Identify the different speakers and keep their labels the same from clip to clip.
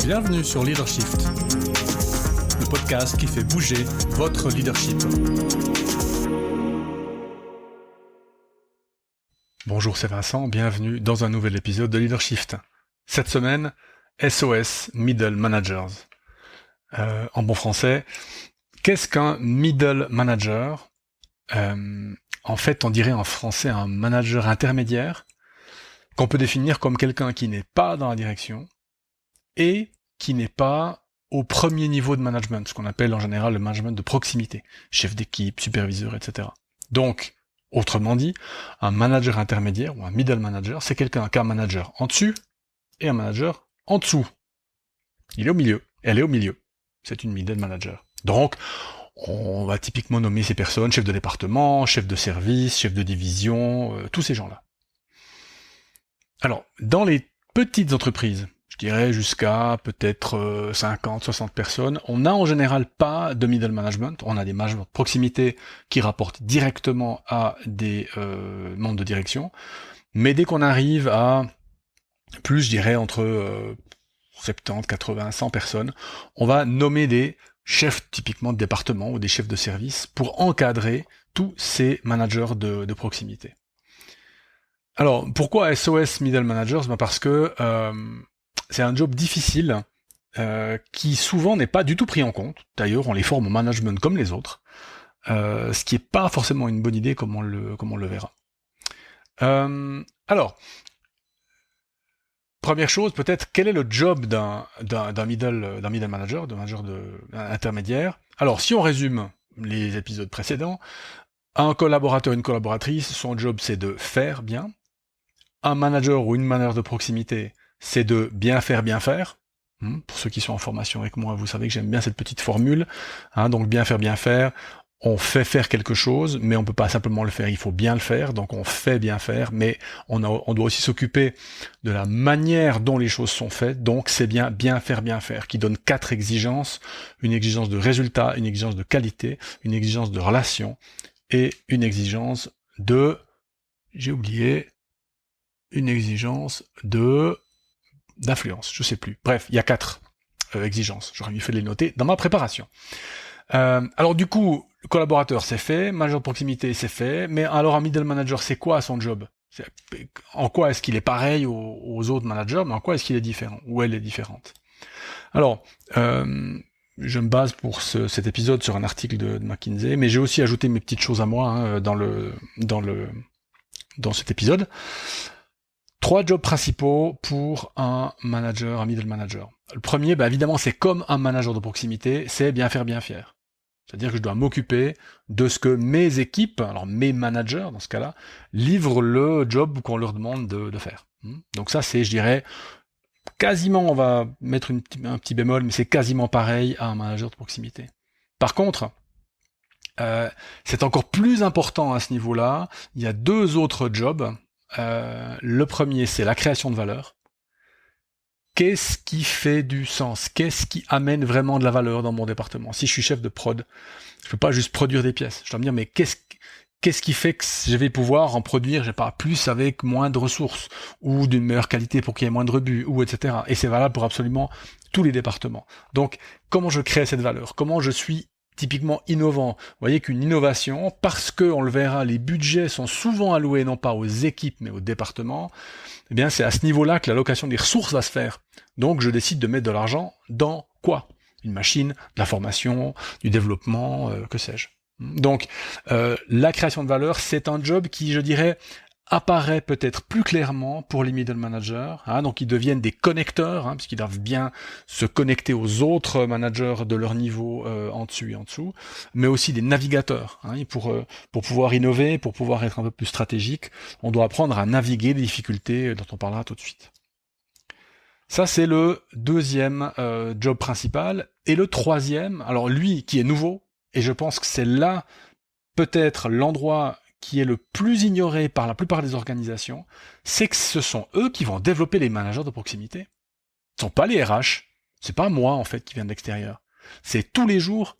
Speaker 1: Bienvenue sur Leadershift, le podcast qui fait bouger votre leadership. Bonjour, c'est Vincent, bienvenue dans un nouvel épisode de Leadershift. Cette semaine, SOS Middle Managers. En bon français, qu'est-ce qu'un middle manager ? En fait, on dirait en français un manager intermédiaire, qu'on peut définir comme quelqu'un qui n'est pas dans la direction et qui n'est pas au premier niveau de management, ce qu'on appelle en général le management de proximité, chef d'équipe, superviseur, etc. Donc, autrement dit, un manager intermédiaire ou un middle manager, c'est quelqu'un qui a un manager en dessus et un manager en dessous. Il est au milieu, elle est au milieu. C'est une middle manager. Donc, on va typiquement nommer ces personnes chef de département, chef de service, chef de division, tous ces gens-là. Alors, dans les petites entreprises, je dirais jusqu'à peut-être 50, 60 personnes, on n'a en général pas de middle management, on a des managements de proximité qui rapportent directement à des membres de direction, mais dès qu'on arrive à plus, je dirais, entre 70, 80, 100 personnes, on va nommer des chefs typiquement de département ou des chefs de service pour encadrer tous ces managers de proximité. Alors, pourquoi SOS Middle Managers ? Parce que c'est un job difficile qui souvent n'est pas du tout pris en compte. D'ailleurs, on les forme au management comme les autres, ce qui n'est pas forcément une bonne idée comme on le verra. Alors, première chose, peut-être, quel est le job d'un middle manager, d'un manager intermédiaire ? Alors, si on résume les épisodes précédents, un collaborateur, une collaboratrice, son job c'est de faire bien. Un manager ou une manager de proximité, c'est de bien faire, bien faire. Pour ceux qui sont en formation avec moi, vous savez que j'aime bien cette petite formule. Donc bien faire, bien faire. On fait faire quelque chose, mais on peut pas simplement le faire, il faut bien le faire. Donc on fait bien faire, mais on doit aussi s'occuper de la manière dont les choses sont faites. Donc c'est bien faire, qui donne 4 exigences. Une exigence de résultat, une exigence de qualité, une exigence de relation et une exigence de... J'ai oublié... une exigence d'influence, je sais plus. Bref, il y a 4 exigences. J'aurais mieux fait de les noter dans ma préparation. Alors du coup, le collaborateur c'est fait, manager de proximité c'est fait, mais alors un middle manager c'est quoi son job ? En quoi est-ce qu'il est pareil aux autres managers, mais en quoi est-ce qu'il est différent ? Ou elle est différente ? Alors, je me base pour cet épisode sur un article de McKinsey, mais j'ai aussi ajouté mes petites choses à moi dans cet épisode. 3 jobs principaux pour un manager, un middle manager. Le premier, évidemment, c'est comme un manager de proximité, c'est bien faire, bien faire. C'est-à-dire que je dois m'occuper de ce que mes équipes, alors mes managers dans ce cas-là, livrent le job qu'on leur demande de faire. Donc ça, c'est, je dirais, quasiment, on va mettre un petit bémol, mais c'est quasiment pareil à un manager de proximité. Par contre, c'est encore plus important à ce niveau-là, il y a 2 autres jobs. Le premier, c'est la création de valeur. Qu'est-ce qui fait du sens ? Qu'est-ce qui amène vraiment de la valeur dans mon département ? Si je suis chef de prod, je peux pas juste produire des pièces. Je dois me dire, mais qu'est-ce qui fait que je vais pouvoir en produire, plus avec moins de ressources, ou d'une meilleure qualité pour qu'il y ait moins de rebut, ou etc. Et c'est valable pour absolument tous les départements. Donc, comment je crée cette valeur ? Comment je suis typiquement innovant. Vous voyez qu'une innovation, parce que, on le verra, les budgets sont souvent alloués non pas aux équipes, mais aux départements, eh bien, c'est à ce niveau-là que l'allocation des ressources va se faire. Donc, je décide de mettre de l'argent dans quoi ? Une machine, de la formation, du développement, que sais-je. Donc, la création de valeur, c'est un job qui, je dirais, apparaît peut-être plus clairement pour les middle managers, donc ils deviennent des connecteurs, puisqu'ils doivent bien se connecter aux autres managers de leur niveau en dessus et en dessous, mais aussi des navigateurs. Pour pouvoir innover, pour pouvoir être un peu plus stratégique, on doit apprendre à naviguer les difficultés dont on parlera tout de suite. Ça, c'est le deuxième job principal. Et le troisième, alors lui qui est nouveau, et je pense que c'est là peut-être l'endroit qui est le plus ignoré par la plupart des organisations, c'est que ce sont eux qui vont développer les managers de proximité. Ce ne sont pas les RH, c'est pas moi en fait qui viens de l'extérieur. C'est tous les jours,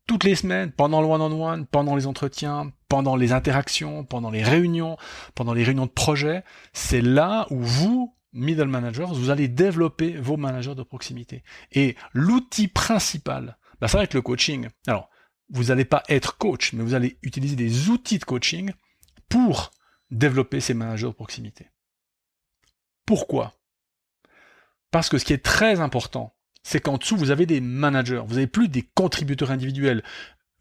Speaker 1: toutes les semaines, pendant le one-on-one, pendant les entretiens, pendant les interactions, pendant les réunions de projet. C'est là où vous, middle managers, vous allez développer vos managers de proximité. Et l'outil principal, ça va être le coaching. Alors, vous n'allez pas être coach, mais vous allez utiliser des outils de coaching pour développer ces managers de proximité. Pourquoi ? Parce que ce qui est très important, c'est qu'en dessous, vous avez des managers, vous n'avez plus des contributeurs individuels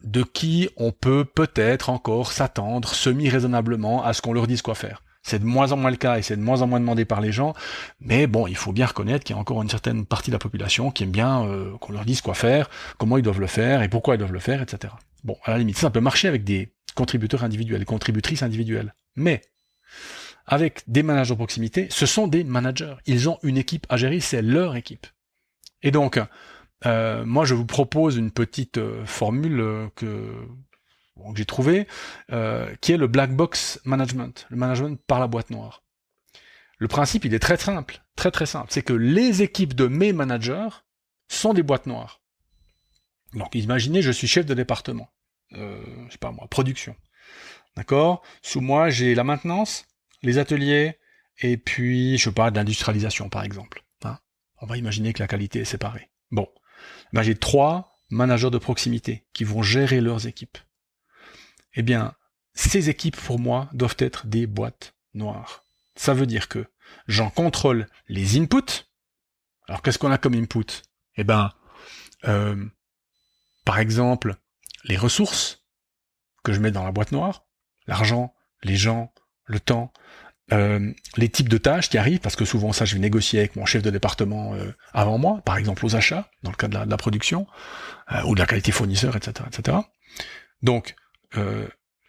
Speaker 1: de qui on peut peut-être encore s'attendre semi-raisonnablement à ce qu'on leur dise quoi faire. C'est de moins en moins le cas et c'est de moins en moins demandé par les gens, mais bon, il faut bien reconnaître qu'il y a encore une certaine partie de la population qui aime bien qu'on leur dise quoi faire, comment ils doivent le faire et pourquoi ils doivent le faire, etc. Bon, à la limite, ça peut marcher avec des contributeurs individuels, des contributrices individuelles, mais avec des managers de proximité, ce sont des managers. Ils ont une équipe à gérer, c'est leur équipe. Et donc, moi, je vous propose une petite formule que j'ai trouvée, qui est le black box management, le management par la boîte noire. Le principe, il est très simple, très très simple. C'est que les équipes de mes managers sont des boîtes noires. Donc, imaginez, je suis chef de département, je sais pas moi, production. D'accord ? Sous moi, j'ai la maintenance, les ateliers, et puis, je sais pas, de l'industrialisation, par exemple. Hein ? On va imaginer que la qualité est séparée. Bon. J'ai 3 managers de proximité qui vont gérer leurs équipes. Eh bien, ces équipes, pour moi, doivent être des boîtes noires. Ça veut dire que j'en contrôle les inputs. Alors, qu'est-ce qu'on a comme input ? Eh ben, par exemple, les ressources que je mets dans la boîte noire, l'argent, les gens, le temps, les types de tâches qui arrivent, parce que souvent ça je vais négocier avec mon chef de département avant moi, par exemple aux achats, dans le cas de la production, ou de la qualité fournisseur, etc. etc. Donc,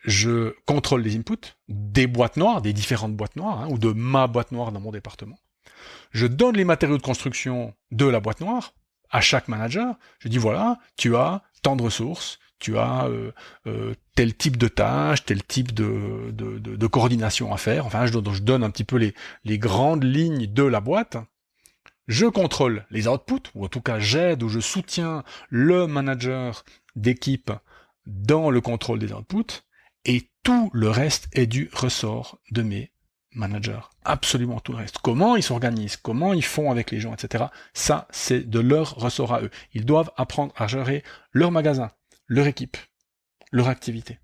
Speaker 1: je contrôle les inputs des boîtes noires, des différentes boîtes noires, ou de ma boîte noire dans mon département. Je donne les matériaux de construction de la boîte noire à chaque manager. Je dis voilà, tu as tant de ressources, tu as tel type de tâche, tel type de coordination à faire. Enfin, je donne un petit peu les grandes lignes de la boîte. Je contrôle les outputs, ou en tout cas j'aide ou je soutiens le manager d'équipe dans le contrôle des outputs, et tout le reste est du ressort de mes managers. Absolument tout le reste. Comment ils s'organisent, comment ils font avec les gens, etc. Ça, c'est de leur ressort à eux. Ils doivent apprendre à gérer leur magasin, leur équipe, leur activité.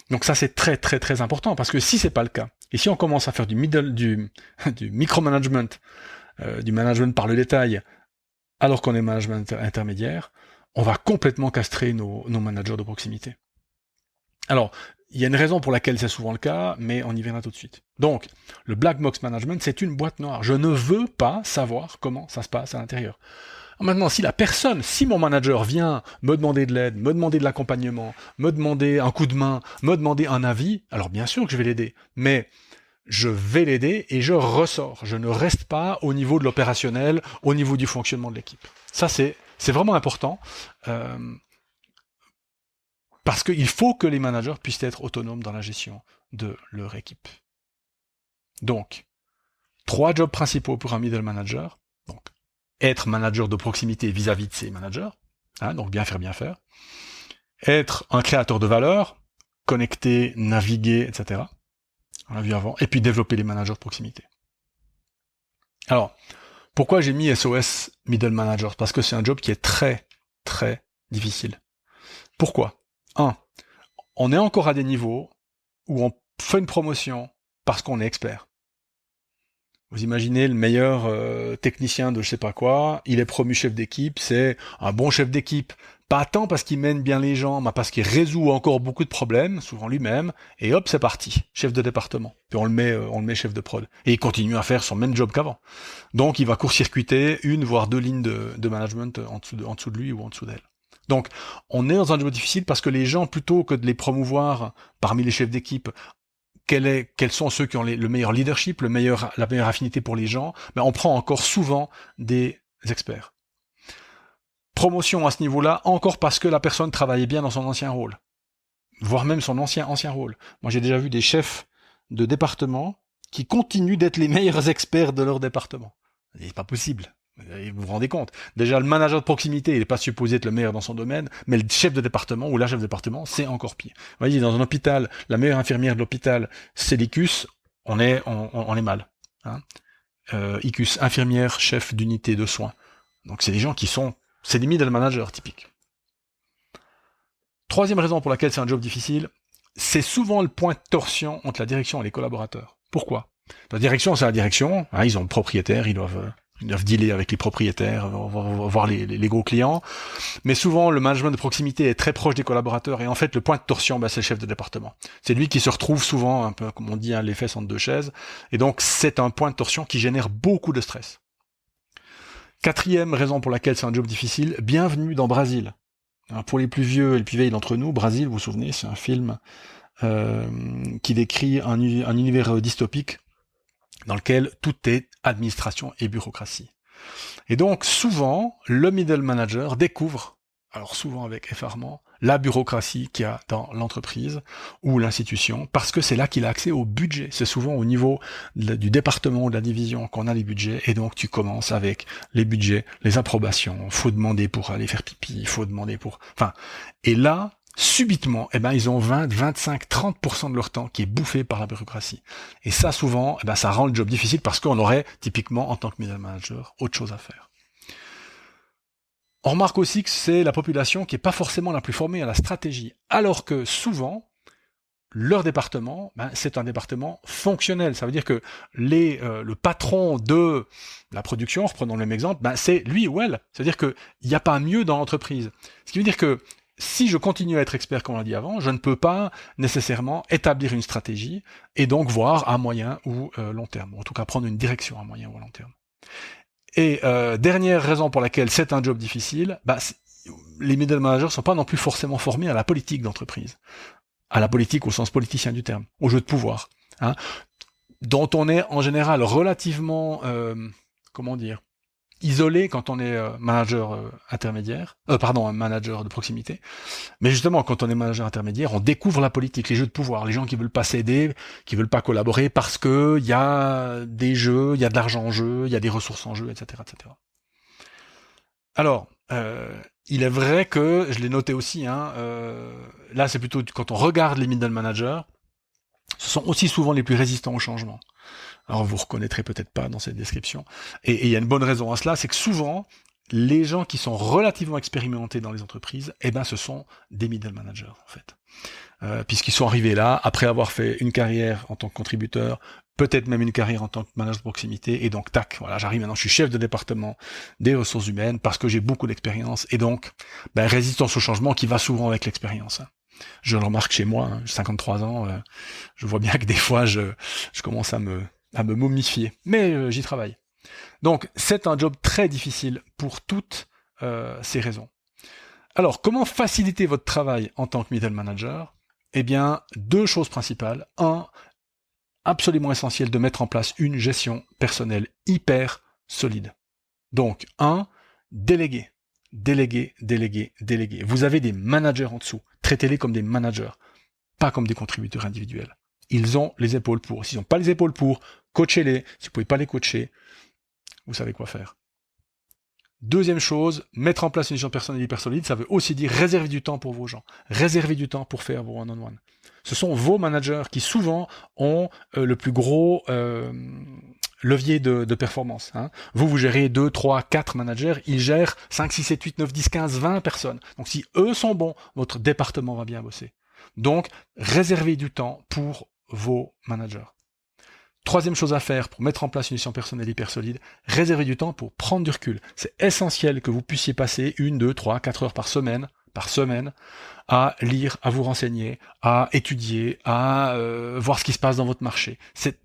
Speaker 1: Donc ça, c'est très très très important, parce que si c'est pas le cas, et si on commence à faire du micromanagement, du management par le détail, alors qu'on est management intermédiaire, on va complètement castrer nos managers de proximité. Alors, il y a une raison pour laquelle c'est souvent le cas, mais on y viendra tout de suite. Donc, le black box management, c'est une boîte noire. Je ne veux pas savoir comment ça se passe à l'intérieur. Maintenant, si mon manager vient me demander de l'aide, me demander de l'accompagnement, me demander un coup de main, me demander un avis, alors bien sûr que je vais l'aider, mais je vais l'aider et je ressors. Je ne reste pas au niveau de l'opérationnel, au niveau du fonctionnement de l'équipe. Ça, c'est vraiment important, parce qu'il faut que les managers puissent être autonomes dans la gestion de leur équipe. Donc, 3 jobs principaux pour un middle manager. Donc, être manager de proximité vis-à-vis de ses managers, donc bien faire. Être un créateur de valeur, connecter, naviguer, etc. On l'a vu avant. Et puis développer les managers de proximité. Alors, pourquoi j'ai mis SOS Middle Manager ? Parce que c'est un job qui est très, très difficile. Pourquoi ? 1. On est encore à des niveaux où on fait une promotion parce qu'on est expert. Vous imaginez le meilleur technicien de je sais pas quoi, il est promu chef d'équipe, c'est un bon chef d'équipe, pas tant parce qu'il mène bien les gens, mais parce qu'il résout encore beaucoup de problèmes, souvent lui-même, et hop, c'est parti, chef de département. Puis on le met chef de prod. Et il continue à faire son même job qu'avant. Donc il va court-circuiter 1 voire 2 lignes de management en dessous de lui ou en dessous d'elle. Donc on est dans un job difficile parce que les gens, plutôt que de les promouvoir parmi les chefs d'équipe, quels sont ceux qui ont le meilleur leadership, la meilleure affinité pour les gens, mais on prend encore souvent des experts. Promotion à ce niveau-là, encore parce que la personne travaillait bien dans son ancien rôle, voire même son ancien rôle. Moi, j'ai déjà vu des chefs de département qui continuent d'être les meilleurs experts de leur département. C'est pas possible. Vous vous rendez compte ? Déjà, le manager de proximité, il n'est pas supposé être le meilleur dans son domaine, mais le chef de département ou la chef de département, c'est encore pire. Vous voyez, dans un hôpital, la meilleure infirmière de l'hôpital, c'est l'ICUS, on est mal. ICUS, infirmière, chef d'unité de soins. Donc c'est des gens c'est des middle managers typiques. Troisième raison pour laquelle c'est un job difficile, c'est souvent le point de torsion entre la direction et les collaborateurs. Pourquoi ? La direction, c'est la direction, hein, ils ont le propriétaire, ils doivent dealer avec les propriétaires, voir les gros clients, mais souvent le management de proximité est très proche des collaborateurs, et en fait le point de torsion, c'est le chef de département. C'est lui qui se retrouve souvent, un peu comme on dit, les fesses entre deux chaises, et donc c'est un point de torsion qui génère beaucoup de stress. Quatrième raison pour laquelle c'est un job difficile, bienvenue dans Brésil. Pour les plus vieux et les plus vieilles d'entre nous, Brésil, vous vous souvenez, c'est un film qui décrit un univers dystopique dans lequel tout est administration et bureaucratie. Et donc, souvent, le middle manager découvre, alors souvent avec effarement, la bureaucratie qu'il y a dans l'entreprise ou l'institution, parce que c'est là qu'il a accès au budget. C'est souvent au niveau du département ou de la division qu'on a les budgets, et donc tu commences avec les budgets, les approbations, faut demander pour aller faire pipi, faut demander pour... et là, subitement, ils ont 20, 25, 30% de leur temps qui est bouffé par la bureaucratie. Et ça, souvent, ça rend le job difficile parce qu'on aurait, typiquement, en tant que middle manager, autre chose à faire. On remarque aussi que c'est la population qui n'est pas forcément la plus formée à la stratégie, alors que souvent, leur département, c'est un département fonctionnel. Ça veut dire que le patron de la production, reprenons le même exemple, c'est lui ou elle. C'est-à-dire qu'il n'y a pas mieux dans l'entreprise. Ce qui veut dire que si je continue à être expert, comme on l'a dit avant, je ne peux pas nécessairement établir une stratégie et donc voir à moyen ou long terme. En tout cas, prendre une direction à moyen ou long terme. Et dernière raison pour laquelle c'est un job difficile, les middle managers ne sont pas non plus forcément formés à la politique d'entreprise. À la politique au sens politicien du terme, au jeu de pouvoir, dont on est en général relativement, isolé quand on est manager manager de proximité. Mais justement, quand on est manager intermédiaire, on découvre la politique, les jeux de pouvoir, les gens qui veulent pas s'aider, qui veulent pas collaborer parce que il y a des jeux, il y a de l'argent en jeu, il y a des ressources en jeu, etc., etc. Alors, il est vrai que, je l'ai noté aussi, là c'est plutôt quand on regarde les middle managers, ce sont aussi souvent les plus résistants au changement. Alors vous reconnaîtrez peut-être pas dans cette description. Et il y a une bonne raison à cela, c'est que souvent, les gens qui sont relativement expérimentés dans les entreprises, ce sont des middle managers, en fait. Puisqu'ils sont arrivés là, après avoir fait une carrière en tant que contributeur, peut-être même une carrière en tant que manager de proximité, et donc tac, voilà, j'arrive maintenant, je suis chef de département des ressources humaines, parce que j'ai beaucoup d'expérience, et donc, résistance au changement qui va souvent avec l'expérience. Je le remarque chez moi, j'ai 53 ans, je vois bien que des fois, je commence à me momifier. Mais j'y travaille. Donc, c'est un job très difficile pour toutes ces raisons. Alors, comment faciliter votre travail en tant que middle manager ? Deux choses principales. Un, absolument essentiel de mettre en place une gestion personnelle hyper solide. Donc, déléguer. Déléguer. Vous avez des managers en dessous. Traitez-les comme des managers, pas comme des contributeurs individuels. Ils ont les épaules pour. S'ils n'ont pas les épaules pour, coachez-les. Si vous ne pouvez pas les coacher, vous savez quoi faire. Deuxième chose, mettre en place une gestion personnelle hyper solide, ça veut aussi dire réserver du temps pour vos gens. Réserver du temps pour faire vos one-on-one. Ce sont vos managers qui souvent ont le plus gros levier de performance. Vous gérez 2, 3, 4 managers, ils gèrent 5, 6, 7, 8, 9, 10, 15, 20 personnes. Donc si eux sont bons, votre département va bien bosser. Donc, réservez du temps pour vos managers. Troisième chose à faire pour mettre en place une gestion personnelle hyper solide, réservez du temps pour prendre du recul. C'est essentiel que vous puissiez passer 1, 2, 3, 4 heures par semaine, à lire, à vous renseigner, à étudier, à voir ce qui se passe dans votre marché.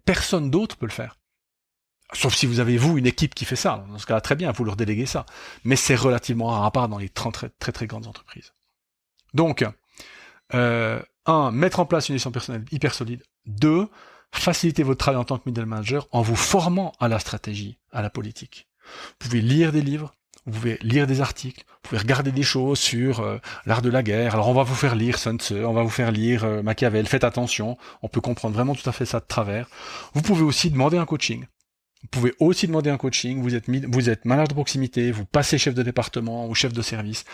Speaker 1: Personne d'autre peut le faire. Sauf si vous avez, une équipe qui fait ça. Dans ce cas-là, très bien, vous leur déléguez ça. Mais c'est relativement rare, à part dans les très, très, très grandes entreprises. Donc, 1, mettre en place une gestion personnelle hyper solide. 2, faciliter votre travail en tant que middle manager en vous formant à la stratégie, à la politique. Vous pouvez lire des livres, vous pouvez lire des articles, vous pouvez regarder des choses sur l'art de la guerre. Alors on va vous faire lire Sun Tzu, on va vous faire lire Machiavel, faites attention, on peut comprendre vraiment tout à fait ça de travers. Vous pouvez aussi demander un coaching. Vous êtes manager de proximité, vous passez chef de département ou chef de service,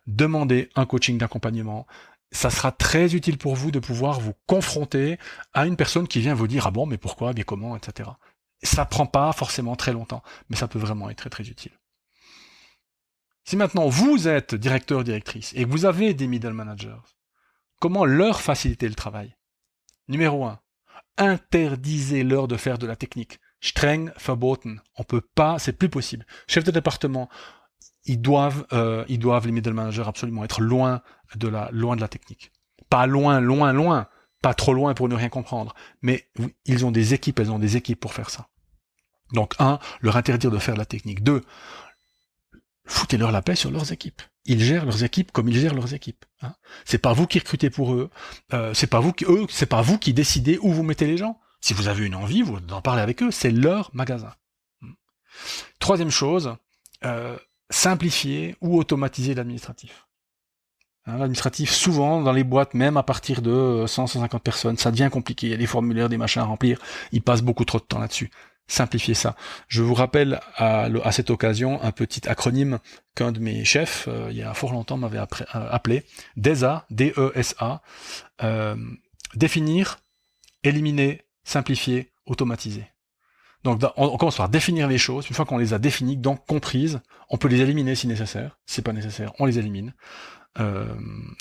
Speaker 1: demandez un coaching d'accompagnement. Ça sera très utile pour vous de pouvoir vous confronter à une personne qui vient vous dire « Ah bon, mais pourquoi, mais comment, etc. » Ça prend pas forcément très longtemps, mais ça peut vraiment être très très utile. Si maintenant vous êtes directeur, directrice, et que vous avez des middle managers, comment leur faciliter le travail? Numéro 1, interdisez-leur de faire de la technique. Streng verboten. On peut pas, c'est plus possible. Chef de département, ils doivent, les middle managers absolument être loin de la technique. Pas loin, pas trop loin pour ne rien comprendre. Mais elles ont des équipes pour faire ça. Donc, 1, leur interdire de faire de la technique. 2, foutez-leur la paix sur leurs équipes. Ils gèrent leurs équipes comme ils gèrent leurs équipes. Hein. C'est pas vous qui recrutez pour eux. C'est pas vous qui décidez où vous mettez les gens. Si vous avez une envie, vous en parlez avec eux. C'est leur magasin. Troisième chose, simplifier ou automatiser l'administratif. Hein, l'administratif, souvent, dans les boîtes, même à partir de 100-150 personnes, ça devient compliqué. Il y a des formulaires, des machins à remplir. Ils passent beaucoup trop de temps là-dessus. Simplifier ça. Je vous rappelle à cette occasion un petit acronyme qu'un de mes chefs, il y a fort longtemps, m'avait appelé DESA, D-E-S-A, définir, éliminer, simplifier, automatiser. Donc on commence par définir les choses. Une fois qu'on les a définies, donc comprises, on peut les éliminer si nécessaire. Si c'est pas nécessaire, on les élimine.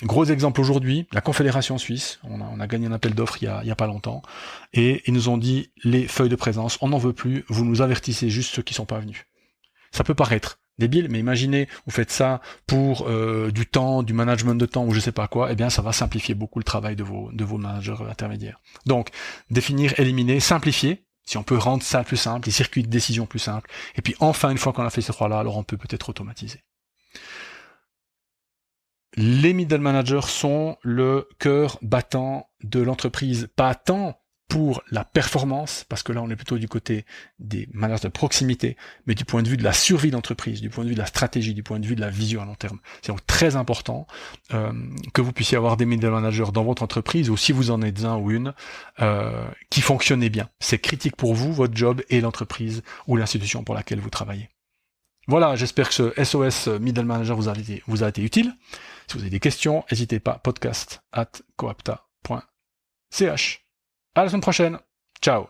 Speaker 1: Gros exemple aujourd'hui, la Confédération Suisse, on a gagné un appel d'offres il y a pas longtemps, et ils nous ont dit les feuilles de présence, on n'en veut plus, vous nous avertissez juste ceux qui sont pas venus. Ça peut paraître débile, mais imaginez, vous faites ça pour du temps, du management de temps ou je sais pas quoi, eh bien ça va simplifier beaucoup le travail de vos managers intermédiaires. Donc, définir, éliminer, simplifier, si on peut rendre ça plus simple, les circuits de décision plus simples, et puis enfin, une fois qu'on a fait ces trois-là, alors on peut peut-être automatiser. Les middle managers sont le cœur battant de l'entreprise, pas tant pour la performance, parce que là on est plutôt du côté des managers de proximité, mais du point de vue de la survie d'entreprise, du point de vue de la stratégie, du point de vue de la vision à long terme. C'est donc très important que vous puissiez avoir des middle managers dans votre entreprise, ou si vous en êtes un ou une, qui fonctionnent bien. C'est critique pour vous, votre job et l'entreprise ou l'institution pour laquelle vous travaillez. Voilà, j'espère que ce SOS Middle Manager vous a été utile. Si vous avez des questions, n'hésitez pas, podcast@coapta.ch. À la semaine prochaine. Ciao.